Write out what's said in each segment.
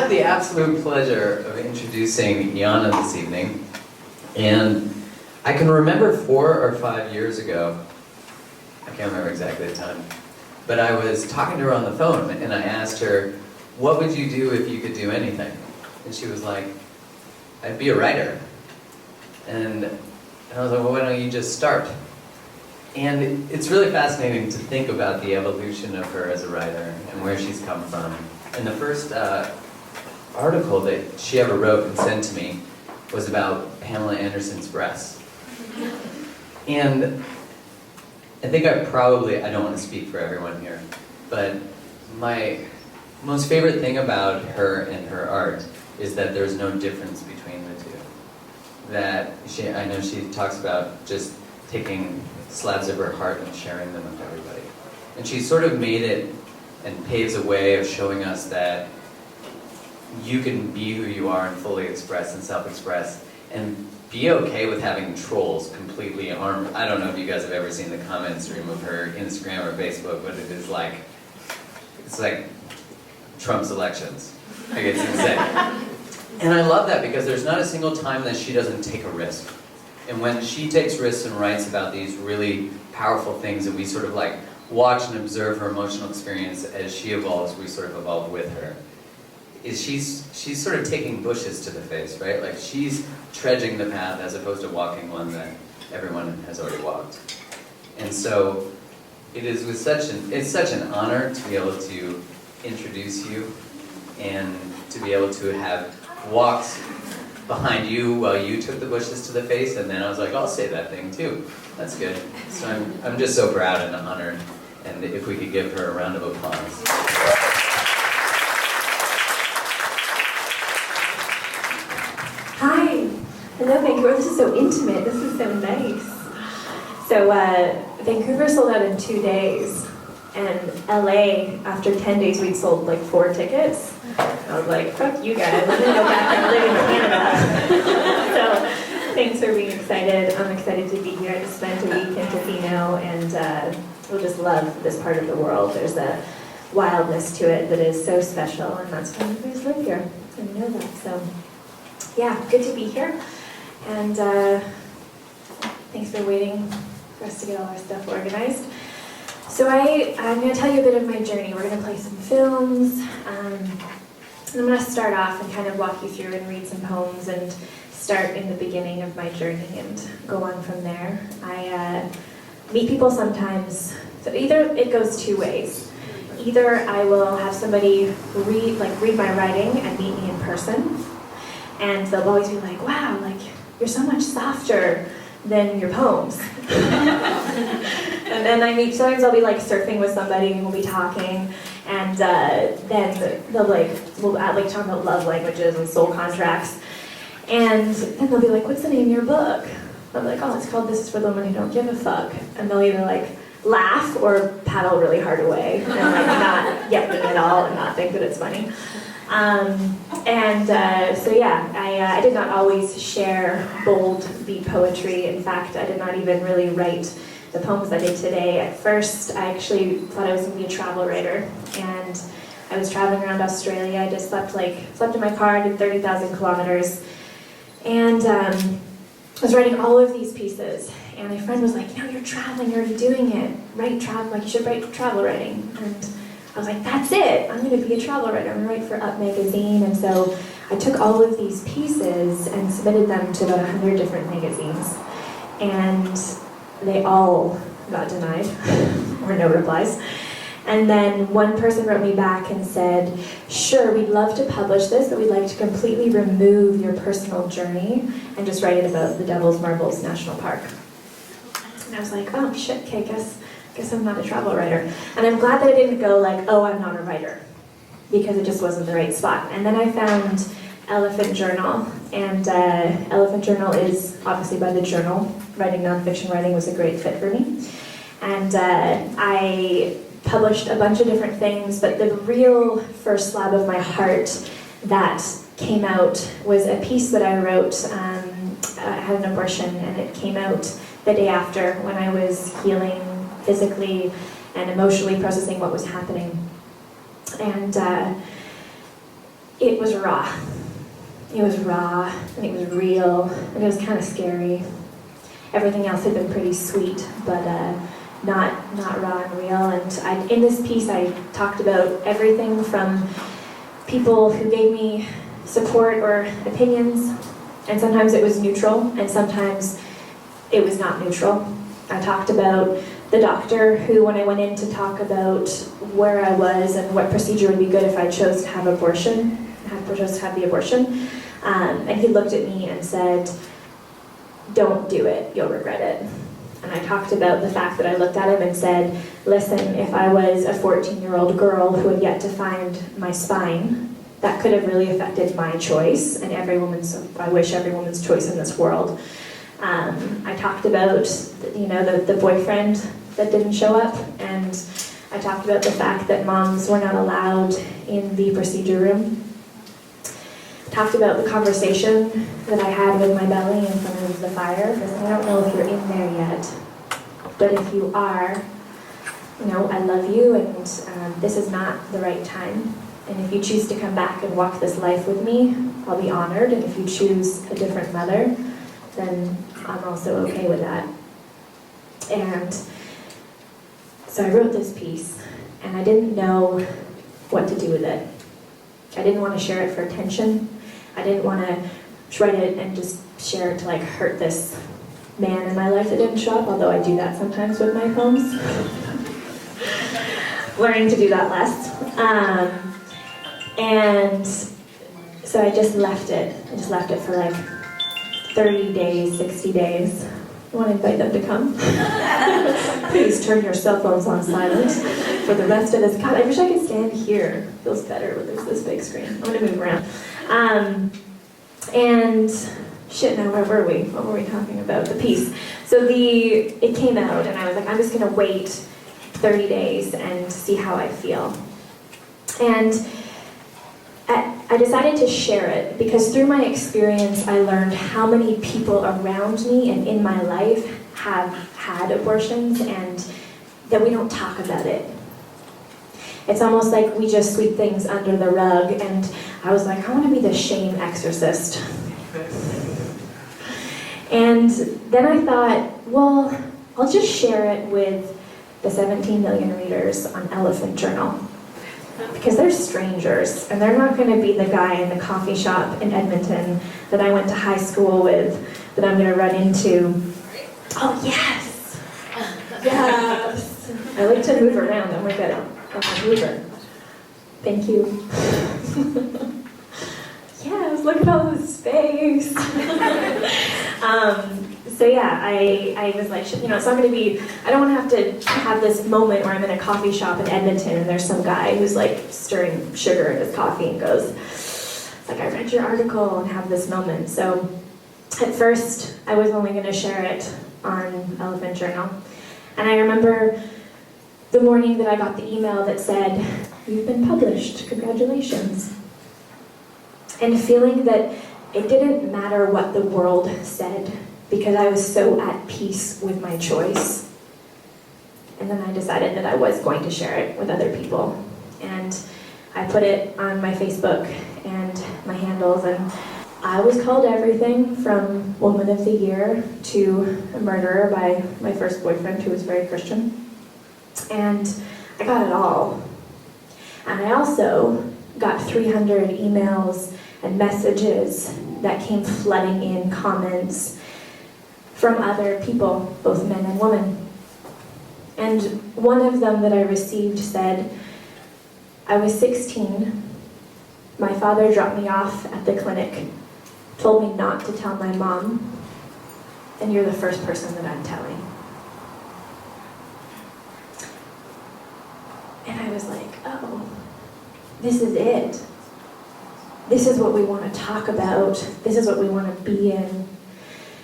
have the absolute pleasure of introducing Janne this evening. And I can remember 4 or 5 years ago, I can't remember exactly the time, but I was talking to her on the phone and I asked her, what would you do if you could do anything? And she was like, I'd be a writer. And I was like, well, why don't you just start? And it's really fascinating to think about the evolution of her as a writer and where she's come from. And the first article that she ever wrote and sent to me was about Pamela Anderson's breasts. And I think I don't want to speak for everyone here, but my most favorite thing about her and her art is that there's no difference between the two. That I know she talks about just taking slabs of her heart and sharing them with everybody. And she sort of made it and paves a way of showing us that you can be who you are and fully express and self-express and be okay with having trolls completely armed. I don't know if you guys have ever seen the comment stream of her Instagram or Facebook, but it is like, it's like Trump's elections. Like, it's insane. And I love that because there's not a single time that she doesn't take a risk. And when she takes risks and writes about these really powerful things and we sort of like watch and observe her emotional experience as she evolves, we sort of evolve with her, is she's sort of taking bushes to the face, right? Like she's trudging the path as opposed to walking one that everyone has already walked. And so it is it's such an honor to be able to introduce you and to be able to have walked behind you while you took the bushes to the face, and then I was like, I'll say that thing too. That's good. So I'm just so proud and honored, and if we could give her a round of applause. Hi. Hello, Vancouver. This is so intimate. This is so nice. So Vancouver sold out in 2 days, and LA, after 10 days, we'd sold like 4 tickets. I was like, fuck you guys, I'm gonna go back and live in Canada. So thanks for being excited. I'm excited to be here. I just spent a week in Tofino, and we'll just love this part of the world. There's a wildness to it that is so special, and that's why you guys live here, and you know that. So yeah, good to be here, and thanks for waiting for us to get all our stuff organized. So I'm going to tell you a bit of my journey. We're going to play some films. I'm going to start off and kind of walk you through and read some poems and start in the beginning of my journey and go on from there. I meet people sometimes, so either it goes 2 ways. Either I will have somebody read my writing and meet me in person, and they'll always be like, wow, like you're so much softer than your poems. And then sometimes I'll be like surfing with somebody and we'll be talking, and then we'll talk about love languages and soul contracts, and then they'll be like, what's the name of your book? I'll be like, oh, it's called This Is for the Women Who Don't Give a Fuck. And they'll either like laugh or paddle really hard away and like not get me at all and not think that it's funny. So yeah, I did not always share bold beat poetry. In fact, I did not even really write the poems I did today. At first, I actually thought I was going to be a travel writer, and I was traveling around Australia. I just slept in my car. I did 30,000 kilometers, and I was writing all of these pieces. And my friend was like, you're traveling, you're already doing it. You should write travel writing. And I was like, that's it. I'm going to be a travel writer. I'm going to write for Up magazine. And so I took all of these pieces and submitted them to about 100 different magazines, and they all got denied, or no replies. And then one person wrote me back and said, sure, we'd love to publish this, but we'd like to completely remove your personal journey and just write it about the Devil's Marbles National Park. And I was like, oh shit, okay, guess I'm not a travel writer. And I'm glad that I didn't go like, oh, I'm not a writer, because it just wasn't the right spot. And then I found Elephant Journal, and Elephant Journal is obviously by the Journal. Writing nonfiction writing was a great fit for me. And I published a bunch of different things, but the real first slab of my heart that came out was a piece that I wrote. I had an abortion, and it came out the day after, when I was healing physically and emotionally, processing what was happening. And it was raw. It was raw, and it was real, and it was kind of scary. Everything else had been pretty sweet, but not raw and real. And in this piece, I talked about everything from people who gave me support or opinions, and sometimes it was neutral, and sometimes it was not neutral. I talked about the doctor who, when I went in to talk about where I was and what procedure would be good if I chose to have the abortion, and he looked at me and said, "Don't do it, you'll regret it." And I talked about the fact that I looked at him and said, "Listen, if I was a 14-year-old girl who had yet to find my spine, that could have really affected my choice, and I wish every woman's choice in this world." I talked about, the boyfriend that didn't show up, and I talked about the fact that moms were not allowed in the procedure room. I talked about the conversation that I had with my belly in front of the fire, because I don't know if you're in there yet, but if you are, I love you, and this is not the right time. And if you choose to come back and walk this life with me, I'll be honored. And if you choose a different mother, then I'm also okay with that. And so I wrote this piece, and I didn't know what to do with it. I didn't want to share it for attention. I didn't want to write it and just share it to hurt this man in my life that didn't show up, although I do that sometimes with my poems. Learning to do that less. And so I just left it. I just left it for 30 days, 60 days. I want to invite them to come. Please turn your cell phones on silent for the rest of this. God, I wish I could stand here. It feels better when there's this big screen. I'm going to move around. And shit, now where were we? What were we talking about? The piece. So it came out, and I was like, I'm just going to wait 30 days and see how I feel. And I decided to share it because through my experience, I learned how many people around me and in my life have had abortions, and that we don't talk about it. It's almost like we just sweep things under the rug, and I was like, I want to be the shame exorcist. And then I thought, well, I'll just share it with the 17 million readers on Elephant Journal. Because they're strangers, and they're not going to be the guy in the coffee shop in Edmonton that I went to high school with, that I'm going to run into. Oh, yes! Yes! I like to move around. I'm like a mover. Thank you. Yes, look at all this space. So yeah, I was like, shit, it's not going to be, I don't want to have this moment where I'm in a coffee shop in Edmonton and there's some guy who's stirring sugar in his coffee and goes, I read your article, and have this moment. So at first, I was only going to share it on Elephant Journal. And I remember the morning that I got the email that said, "You've been published, congratulations." And feeling that it didn't matter what the world said, because I was so at peace with my choice. And then I decided that I was going to share it with other people. And I put it on my Facebook and my handles, and I was called everything from Woman of the Year to a murderer by my first boyfriend, who was very Christian. And I got it all. And I also got 300 emails and messages that came flooding in, comments from other people, both men and women. And one of them that I received said, I was 16, my father dropped me off at the clinic, told me not to tell my mom, and you're the first person that I'm telling. And I was like, oh, this is it. This is what we want to talk about. This is what we want to be in.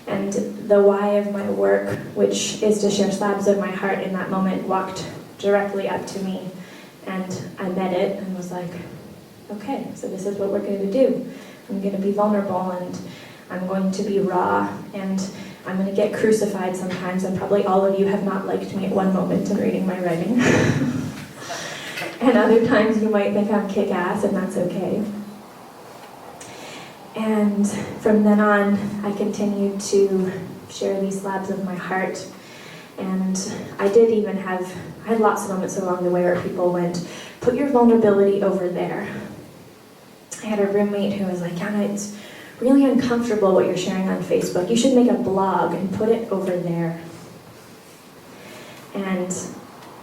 And the why of my work, which is to share slabs of my heart in that moment, walked directly up to me. And I met it and was like, okay, so this is what we're going to do. I'm going to be vulnerable, and I'm going to be raw, and I'm going to get crucified sometimes, and probably all of you have not liked me at one moment in reading my writing. And other times you might think I'm kick-ass, and that's okay. And from then on, I continued to share these slabs of my heart. And I had lots of moments along the way where people went, put your vulnerability over there. I had a roommate who was like, Janne, it's really uncomfortable what you're sharing on Facebook. You should make a blog and put it over there. And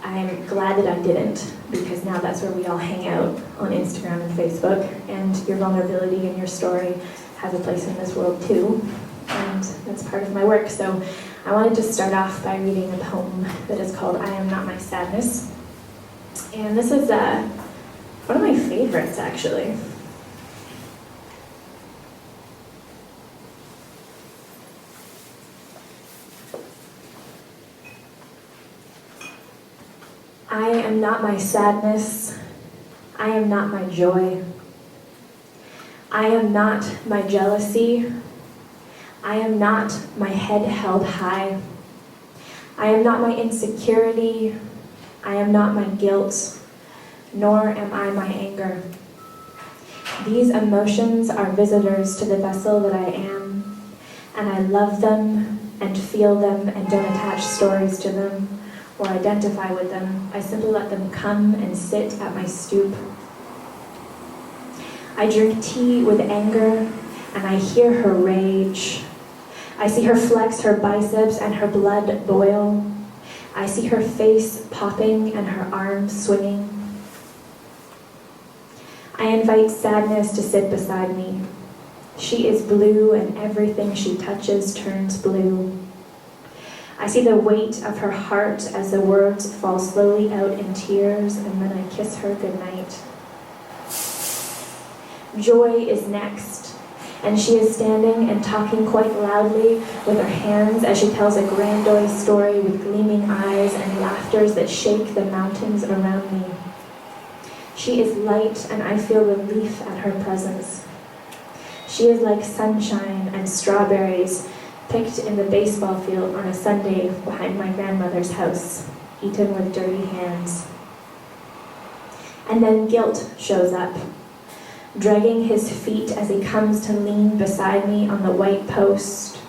I'm glad that I didn't, because now that's where we all hang out on Instagram and Facebook, and your vulnerability and your story has a place in this world too, and that's part of my work. So I wanted to start off by reading a poem that is called I Am Not My Sadness. And this is one of my favorites, actually. I am not my sadness. I am not my joy. I am not my jealousy. I am not my head held high. I am not my insecurity. I am not my guilt, nor am I my anger. These emotions are visitors to the vessel that I am, and I love them and feel them and don't attach stories to them or identify with them. I simply let them come and sit at my stoop. I drink tea with anger, and I hear her rage. I see her flex her biceps and her blood boil. I see her face popping and her arms swinging. I invite sadness to sit beside me. She is blue, and everything she touches turns blue. I see the weight of her heart as the words fall slowly out in tears, and then I kiss her goodnight. Joy is next, and she is standing and talking quite loudly with her hands as she tells a grandiose story with gleaming eyes and laughters that shake the mountains around me. She is light, and I feel relief at her presence. She is like sunshine and strawberries picked in the baseball field on a Sunday behind my grandmother's house, eaten with dirty hands. And then guilt shows up, dragging his feet as he comes to lean beside me on the white post,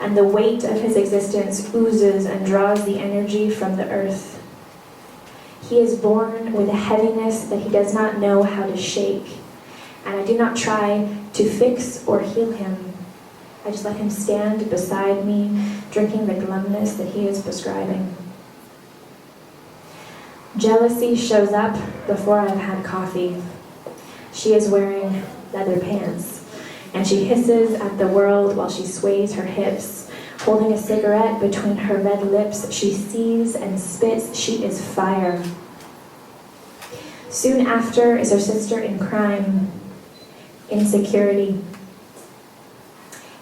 and the weight of his existence oozes and draws the energy from the earth. He is born with a heaviness that he does not know how to shake, and I do not try to fix or heal him. I just let him stand beside me, drinking the glumness that he is prescribing. Jealousy shows up before I've had coffee. She is wearing leather pants, and she hisses at the world while she sways her hips. Holding a cigarette between her red lips, she sees and spits. She is fire. Soon after is her sister in crime, insecurity.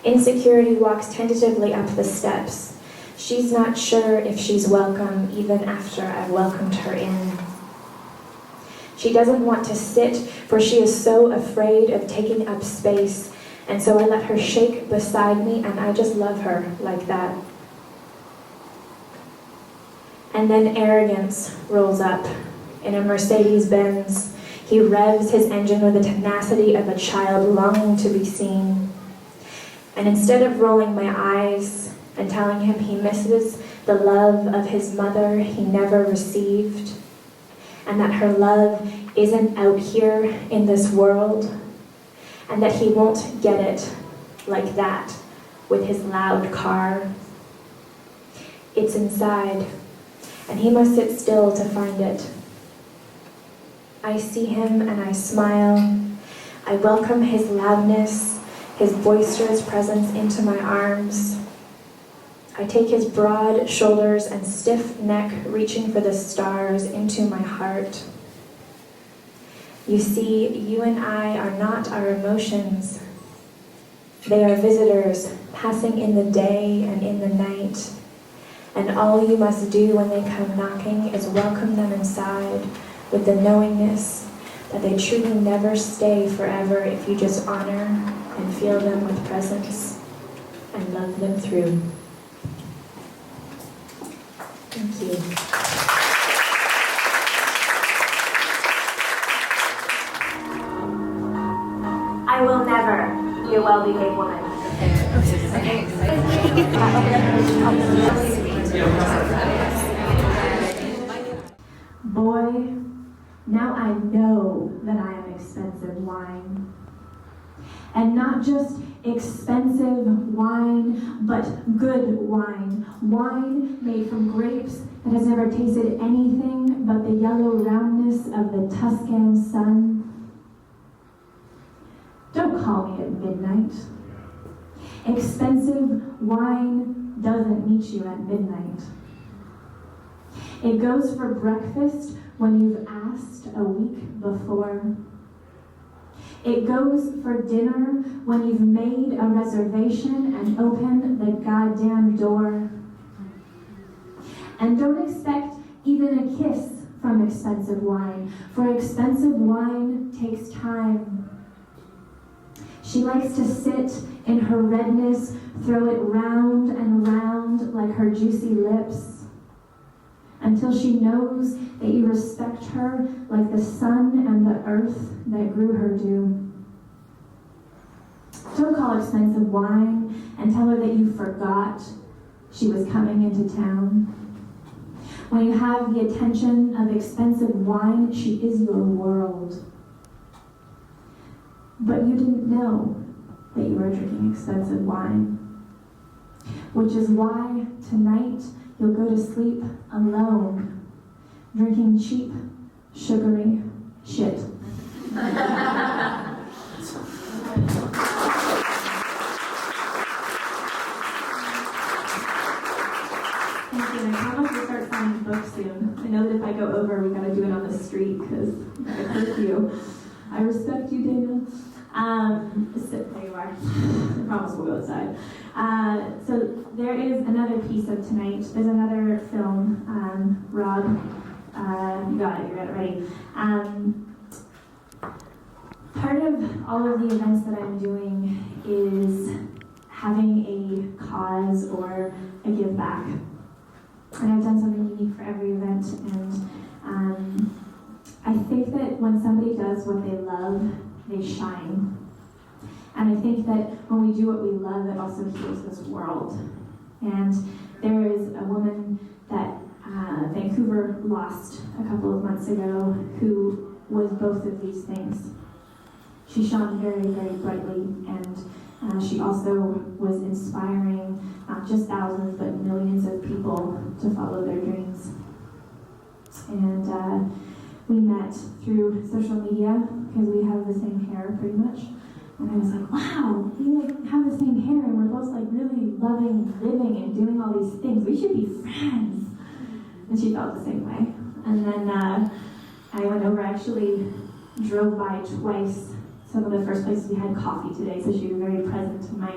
Insecurity walks tentatively up the steps. She's not sure if she's welcome even after I've welcomed her in. She doesn't want to sit, for she is so afraid of taking up space, and so I let her shake beside me, and I just love her like that. And then arrogance rolls up in a Mercedes-Benz. He revs his engine with the tenacity of a child longing to be seen. And instead of rolling my eyes and telling him he misses the love of his mother he never received, and that her love isn't out here in this world, and that he won't get it like that with his loud car. It's inside, and he must sit still to find it. I see him and I smile. I welcome his loudness, his boisterous presence into my arms. I take his broad shoulders and stiff neck, reaching for the stars, into my heart. You see, you and I are not our emotions. They are visitors, passing in the day and in the night. And all you must do when they come knocking is welcome them inside with the knowingness that they truly never stay forever if you just honor and feel them with presence and love them through. Thank you. I will never while we make wine. Boy, now I know that I am expensive wine. And not just expensive wine, but good wine. Wine made from grapes that has never tasted anything but the yellow roundness of the Tuscan sun. Don't call me at midnight. Expensive wine doesn't meet you at midnight. It goes for breakfast when you've asked a week before. It goes for dinner when you've made a reservation and opened the goddamn door. And don't expect even a kiss from expensive wine, for expensive wine takes time. She likes to sit in her redness, throw it round and round like her juicy lips, until she knows that you respect her like the sun and the earth that grew her do. Don't call expensive wine and tell her that you forgot she was coming into town. When you have the attention of expensive wine, she is your world. But you didn't know that you were drinking expensive wine. Which is why tonight you'll go to sleep alone, drinking cheap, sugary shit. Thank you. I promise we'll start signing books soon. I know that if I go over, we gotta do it on the street because I hurt you. I respect you, Dana. There you are. I promise we'll go outside. So there is another piece of tonight. There's another film. Rob, you got it. You got it ready. Part of all of the events that I'm doing is having a cause or a give back. And I've done something unique for every event. And I think that when somebody does what they love, they shine. And I think that when we do what we love, it also heals this world. And there is a woman that Vancouver lost a couple of months ago who was both of these things. She shone very, very brightly, and she also was inspiring not just thousands, but millions of people to follow their dreams. And we met through social media because we have the same hair pretty much. And I was like, wow, we like have the same hair and we're both like really loving living and doing all these things. We should be friends. And she felt the same way. And then I went over, actually drove by twice. Some of the first places we had coffee today, so she was very present to my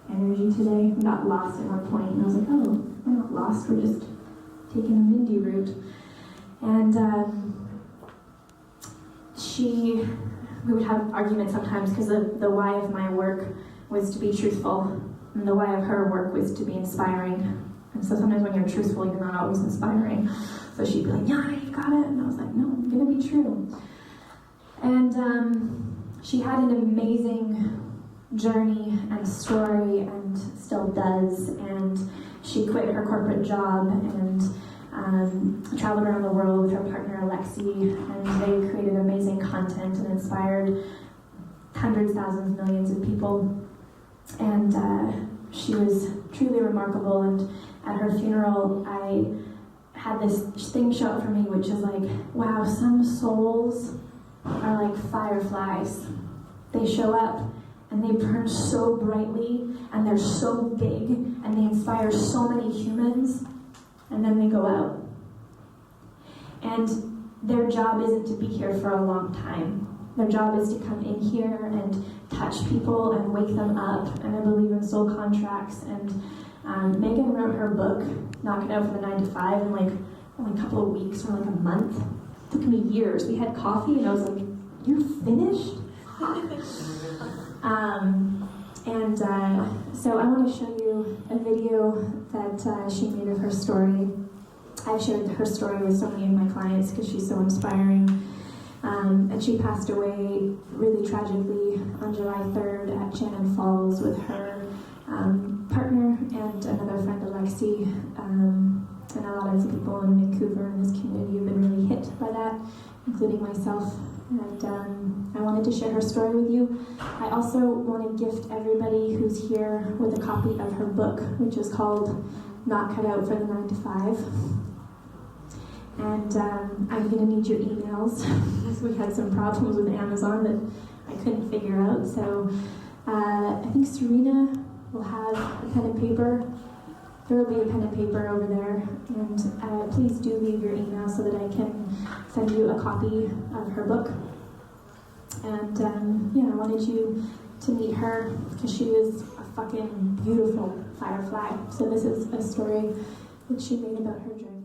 energy today. We got lost at one point, and I was like, oh, we're not lost, we're just taking a Mindy route. And we would have arguments sometimes because the why of my work was to be truthful, and the why of her work was to be inspiring. And so sometimes when you're truthful, you're not always inspiring. So she'd be like, yeah, you got it. And I was like, no, I'm gonna be true. And she had an amazing journey and story, and still does. And she quit her corporate job and traveled around the world with her partner Alexi, and they created amazing content and inspired hundreds, thousands, millions of people. And she was truly remarkable. And at her funeral, I had this thing show up for me, which is like, wow, some souls are like fireflies. They show up and they burn so brightly and they're so big and they inspire so many humans, and then they go out. And their job isn't to be here for a long time. Their job is to come in here and touch people and wake them up. And I believe in soul contracts. And Megan wrote her book, Knock It Out for the 9 to 5, in like only a couple of weeks or like a month. It took me years. We had coffee and I was like, you're finished? So I want to show you a video that she made of her story. I've shared her story with so many of my clients because she's so inspiring. And she passed away really tragically on July 3rd at Janne Falls with her partner and another friend, Alexi. And a lot of the people in Vancouver and this community have been really hit by that, including myself. And I wanted to share her story with you. I also want to gift everybody who's here with a copy of her book, which is called Not Cut Out for the 9 to 5. And I'm going to need your emails because we had some problems with Amazon that I couldn't figure out. So I think Serena will have a pen and paper. There will be a pen and paper over there. And please do leave your email so that I can send you a copy of her book. And I wanted you to meet her because she is a fucking beautiful firefly. So this is a story that she made about her journey.